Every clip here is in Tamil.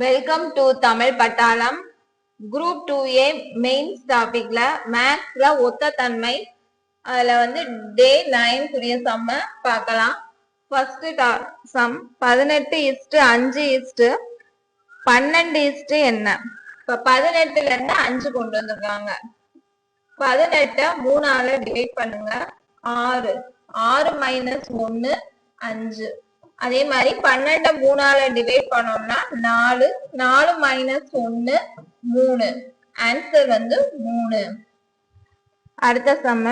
வெல்கம் டு தமிழ் பட்டாளம். குரூப் 2A மெயின்ஸ் டாபிக்ல மேக்ஸ்ல ஒத்த தன்மை அதுல டே 9 குரிய சம்ம பார்க்கலாம். ஃபர்ஸ்ட் சம் 18:5:12 என்ன? இப்ப 18ல இருந்து 5 கொண்டு வந்திருக்காங்க. 18 3ஆல டிவைட் பண்ணுங்க. 6 6 - 1 5. அதே மாதிரி 12 3ஆல டிவைட் பண்ணோம்னா 4 4 - 1 3. ஆன்சர் 3. அடுத்த சம்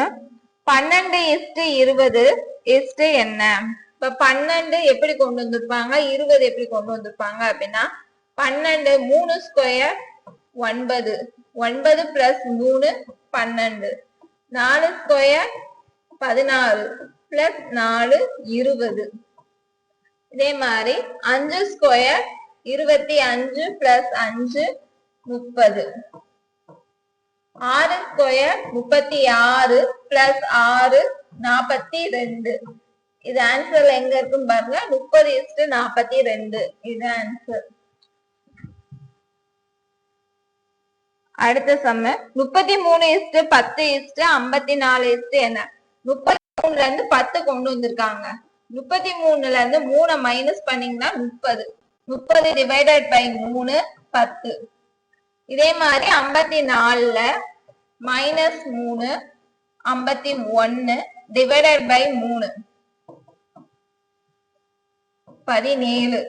12:20 என்ன? இப்ப 12 எப்படி கொண்டு வந்திருப்பாங்க, 20 எப்படி கொண்டு வந்திருப்பாங்க அப்படின்னா 12 3 ஸ்கொயர் 9 9 பிளஸ் 3 12 4 ஸ்கொயர் 16 பிளஸ் 4 20. இதே மாதிரி 5 ஸ்கொயர் 25 பிளஸ் 5 30. 6 square 36 plus 6 42. இது ஆன்சர்ல எங்க இருக்குன்னு பாருங்க. 30:42 இது ஆன்சர். அடுத்த சம் 33:10:54 என்ன? 33ல இருந்து 10 கொண்டு வந்திருக்காங்க. 33ல இருந்து 3 மைனஸ் பண்ணீங்கன்னா 30 30 டிவைடட் பை 3 10. இதே மாதிரி 54ல -3 51 டிவைடட் பை 3 17.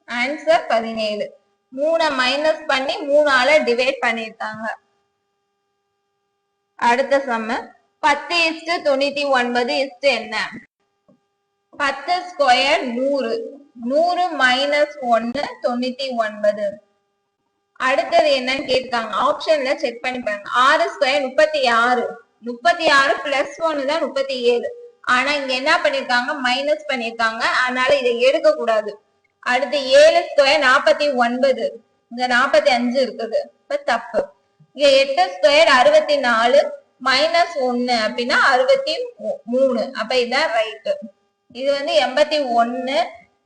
ஆன்சர் 17. 3 மைனஸ் பண்ணி 3ஆல டிவைட் பண்ணிருக்காங்க. அடுத்த சம் 10:99 என்ன? 10 ஸ்கொயர் 100 100 மைனஸ் 1 99. அடுத்தது என்னன்னு கேட்காங்க. ஆப்ஷன்ல செக் பண்ணி பாருங்க. 6 ஸ்கொயர் 36 36 பிளஸ் 1 தான் 37. ஆனா இங்க என்ன பண்ணிருக்காங்க, மைனஸ் பண்ணிருக்காங்க. அதனால இதை எடுக்க கூடாது. அடுத்து 7 ஸ்கொயர் 49 இங்க 45 இருக்குது, இப்ப தப்பு. இங்க 8 ஸ்கொயர் 64 மைனஸ் 1 அப்படின்னா 63. அப்ப இதான் ரைட். இது 81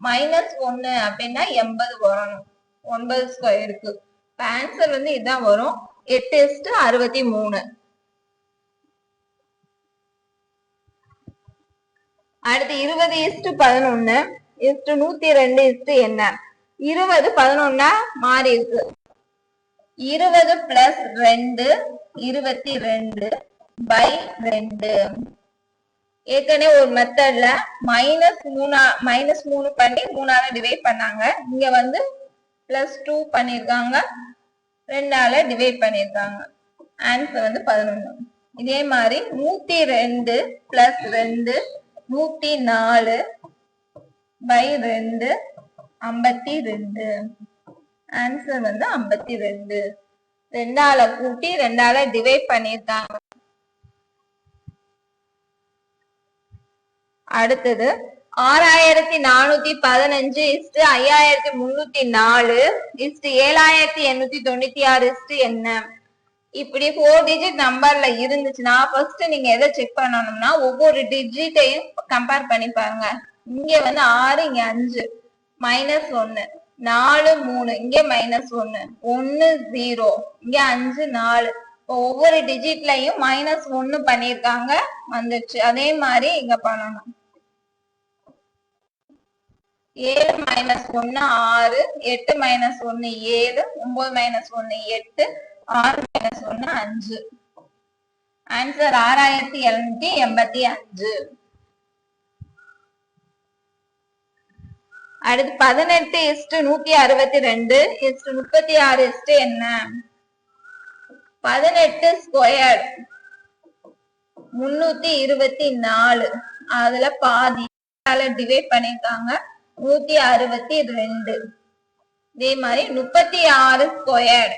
மைனஸ் 1 அப்படின்னா 80 வரணும். 9 ஸ்கொயருக்கு ஆன்சர் இதான் வரும். 8:63. அடுத்து 20:11 102 என்ன? 20 11 மாறி இருக்கு. 20 பிளஸ் 2 22 பை 2. ஏற்கனவே ஒரு மெத்தட்ல -3 பண்ணி 3ஆல டிவைட் பண்ணாங்க. இங்க +2 பண்ணிருக்காங்க, 2ஆல டிவைட் பண்ணிருக்காங்க. ஆன்சர் 11. இதே மாதிரி 102 பிளஸ் 2 104 பை 2 52. ஆன்சர் 52. 2ஆல கூட்டி 2ஆல டிவைட் பண்ணிருக்காங்க. அடுத்தது 6415 5304 7896 என்ன? இப்படி 4 டிஜிட் நம்பர்ல இருந்துச்சுன்னா ஃபர்ஸ்ட் நீங்க எதை செக் பண்ணணும்னா ஒவ்வொரு டிஜிட்டையும் கம்பேர் பண்ணி பாருங்க. இங்க 6 இங்க 5 -1 4 3 இங்க -1 1 0 இங்க 5 4. ஒவ்வொரு டிஜிட்லயும் -1 பண்ணிருக்காங்க, வந்துச்சு. அதே மாதிரி இங்க பண்ணணும். 7 - 1 6 8 - 1 7 9 - 1 8 6 - 1 5. ஆன்சர் 6785. அடுத்து 18:162 36 என்ன? 18 ஸ்கொயர் 324 அதுல பாதி டிவைட் பண்ணிருக்காங்க 162. இதே மாதிரி 36 ஸ்கொயர்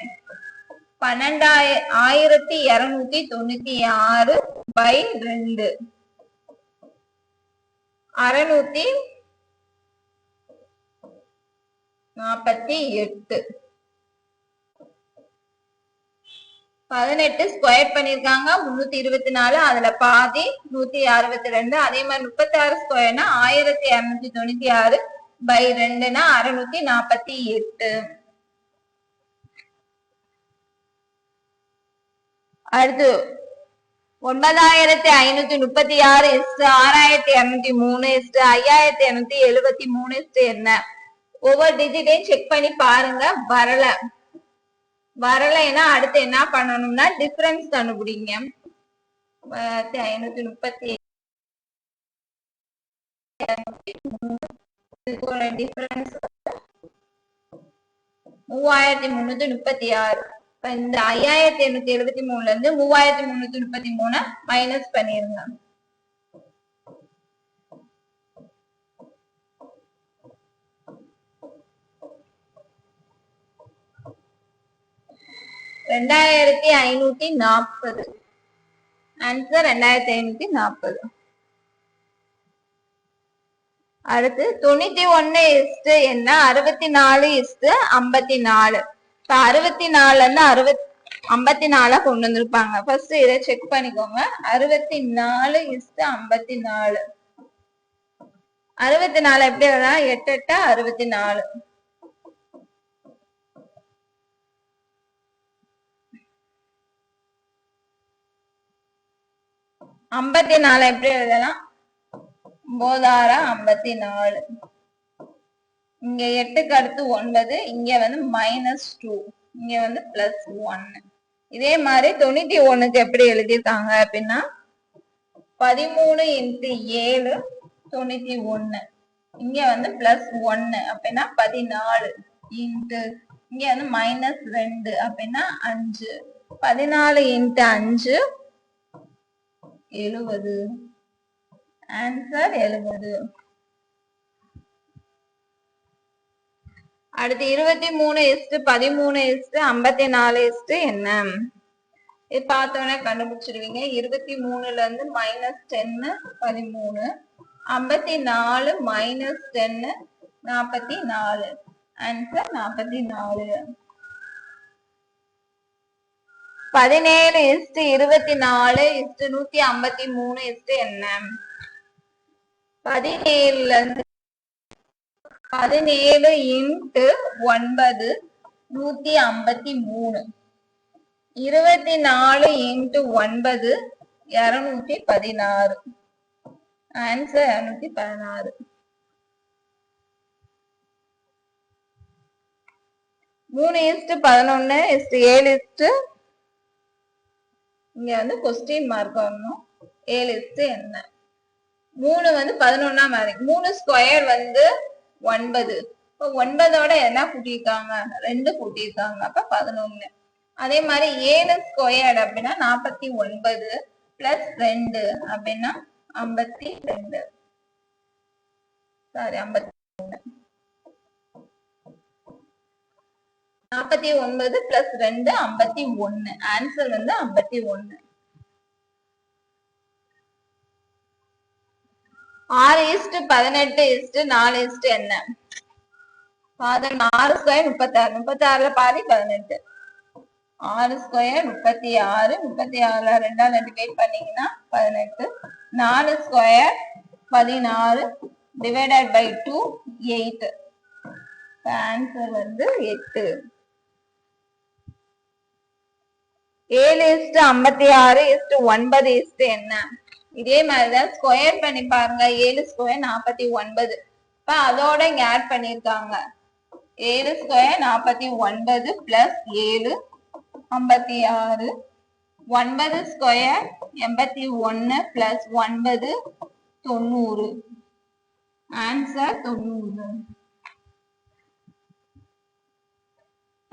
12296 பை 2 648. 18 ஸ்கொயர் பண்ணிருக்காங்க 324 அதுல பாதி 162. அதே மாதிரி 36 ஸ்கொயர்னா 1296 பை 2னா 648. அடுத்து 9536 6203 5273 என்ன? ஒவ்வொரு டிஜிட்டையும் செக் பண்ணி பாருங்க. வரலைன்னா அடுத்து என்ன பண்ணணும்னா டிஃபரன்ஸ் கண்டுபிடிங்க. 530 டிஃபரன்ஸ் 3336. இந்த 5873ல இருந்து 3333 மைனஸ் பண்ணிருங்க. ரெண்டாயிரத்தி 540. ஆன்சர் 2540. அடுத்து 91 என்ன? 64:54. 64 இருந்து 54 கொண்டு வந்திருப்பாங்க. ஃபர்ஸ்ட் இதை செக் பண்ணிக்கோங்க. 64:54. 64 எப்படி வருதா? 8 8 64. 54 எப்படி எழுதலாம்? 9 54. இங்க 8க்கு அடுத்து 9, இங்க வந்து -2, இங்க வந்து +1. இதே மாதிரி 91க்கு எப்படி எழுதியிருக்காங்க அப்படின்னா 13 × 7 91. இங்க வந்து +1 அப்படின்னா 14 இன்ட்டு இங்க வந்து -2 அப்படின்னா 5. 14 × 5 70. ஆன்சர் 70. அடுத்து 23:13:54 என்ன? இது பார்த்தோன்னே கண்டுபிடிச்சிருவீங்க. 23ல இருந்து -10 13, 54 -10 44. ஆன்சர் 44. 17:24:153 என்ன? 17ல இருந்து 17 × 9 153. 24 × 9 216. ஆன்சர் 216. 3:11:7 இங்க வந்து கொஸ்டின் மார்க் வரணும். 7 என்ன? 3 வந்து 11 மாதிரி. 3 ஸ்கொயர் வந்து 9. இப்போ 9ஓட என்ன கூட்டியிருக்காங்க? 2 கூட்டியிருக்காங்க. அப்ப 11. அதே மாதிரி 7 ஸ்கொயர்டு அப்படின்னா 49 +2 அப்படின்னா 52. சாரி 51. 49 +2 51. ஆன்சர் வந்து 51. 6:18:4 என்ன? 6 ஸ்கொயர் 36. 36ல பாதி 18. 6 ஸ்கொயர் 36. 36ல 2ஆல டிவைட் பண்ணீங்கன்னா 18. 4 ஸ்கொயர் 16 டிவைடட் பை 2 8. ஆன்சர் வந்து 8. 7:56:9 என்ன? இதே மாதிரிதான் ஸ்கொயர் பண்ணி பாருங்க. 7 ஸ்கொயர் 49. இப்ப அதோட இங்க ஆட் பண்ணிருக்காங்க. 7 ஸ்கொயர் 49 +7 56. 9 ஸ்கொயர் 81 +9 90. ஆன்சர் 90.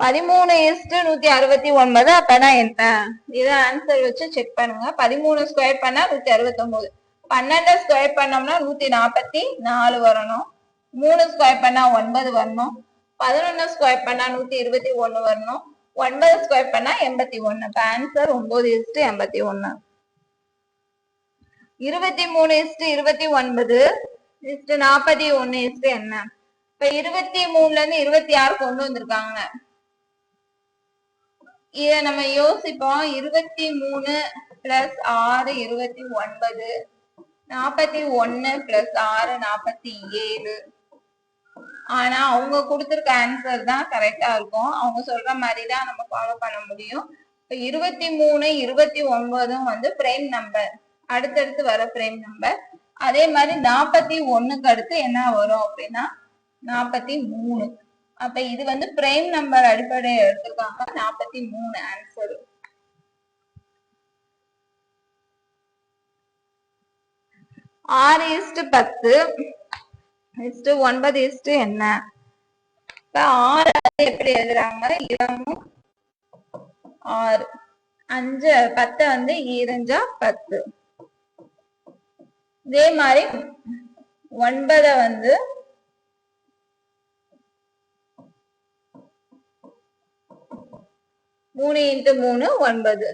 13:169 அப்பனா என்ன? இத ஆன்சர் வச்சு செக் பண்ணுங்க. 13 ஸ்கொயர் பண்ணா 169. 12 ஸ்கொயர் பண்ணோம்னா 144 வரணும். 3 ஸ்கொயர் பண்ணா 9 வரணும். 11 ஸ்கொயர் பண்ணா 121 வரணும். 9 ஸ்கொயர் பண்ணா 81. அப்ப ஆன்சர் 9:81. 23:29:41 என்ன? இப்ப 23ல இருந்து 26 கொண்டு வந்திருக்காங்க. இத நம்ம யோசிப்போம். 23 + 6 29, 41 + 6 47. ஆனா அவங்க கொடுத்திருக்க ஆன்சர் தான் கரெக்டா இருக்கும். அவங்க சொல்ற மாதிரி தான் நம்ம ஃபாலோ பண்ண முடியும். 23 29 வந்து பிரைம் நம்பர், அடுத்தடுத்து வர பிரைம் நம்பர். அதே மாதிரி 41க்கு அடுத்து என்ன வரும் அப்படின்னா 43. அப்ப இது வந்து பிரைம் நம்பர் அடிப்படையை எடுத்துக்காங்க 43 ஆன்சர். 6:10:9 என்ன? இப்ப 6 எப்படி எழுதுறாங்க? 6 5 10 வந்து 2 10. இதே மாதிரி 9 வந்து 3 × 3 9.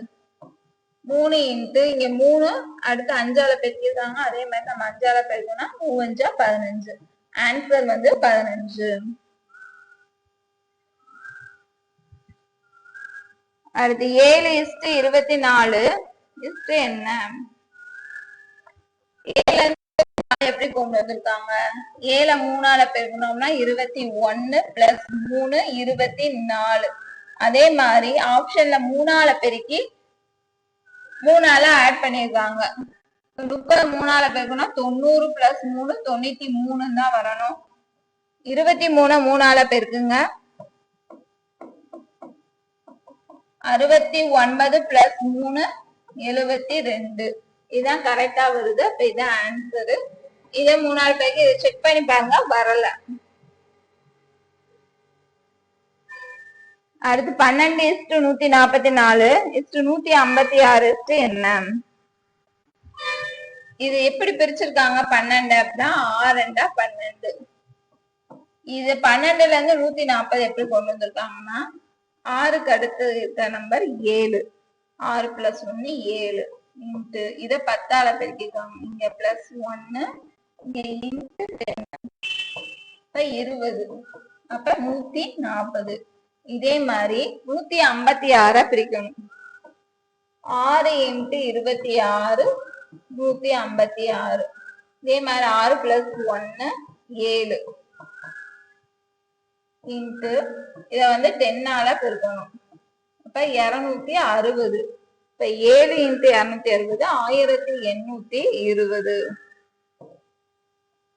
3 × இங்க 3 அடுத்து 5ஆல பெருக்கிருக்காங்க. அதே மாதிரி நம்ம 5ஆல பெருக்கணும்னா 3 × 15. ஆன்சர் வந்து 15. அடுத்து 7:24 என்ன? 7 எப்படி கொண்டு வந்திருக்காங்க? 7 3ஆல பெருக்கணும்னா 21 + 3 24. அதே மாதிரி ஆப்ஷன்ல 3ஆல பெருக்கி 3ஆல ஆட் பண்ணிருக்காங்க. 30 3ஆல பெருக்கணும்னா 90 + 3 93 தான் வரணும். 23 3ஆல பெருக்குங்க 69 + 3 72. இதுதான் கரெக்டா வருது. அப்ப இதான் ஆன்சரு. இதை 3ஆல பெருக்கி இதை செக் பண்ணி பாருங்க, வரல. அடுத்து 12:144 156 என்ன? இது எப்படி பிரிச்சிருக்காங்க? 12 அப்படின்னா 6 2 12. இது 12ல இருந்து 140 எப்படி கொண்டு வந்திருக்காங்கன்னா 6க்கு அடுத்து இருக்க நம்பர் 7. 6 + 1 7 இன்ட்டு இதை 10ஆல பெருக்கிருக்காங்க. இங்க +1 இங்க இன்ட்டு 10 20. அப்ப 140. இதே மாதிரி 156 பிரிக்கணும். 6 × 26 156. இதே மாதிரி 6 + 1 7 இன்ட்டு இதை வந்து 10ஆல பெருக்கணும். அப்ப 260. இப்ப 7 × 260 1820.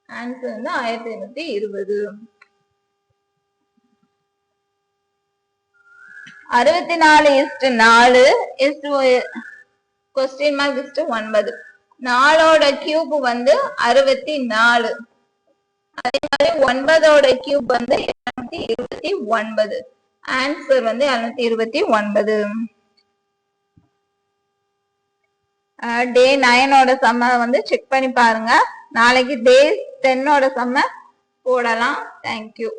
ஆன்சர் வந்து 1820. 64:4 கொஸ்டின் மார்க் 9. 4ஓட கியூப் வந்து 64. அதே மாதிரி 9ஓட கியூப் வந்து 229. ஆன்சர் வந்து 229. டே 9ஓட சம்ம வந்து செக் பண்ணி பாருங்க. நாளைக்கு டே 10ஓட சம்ம போடலாம். தேங்க்யூ.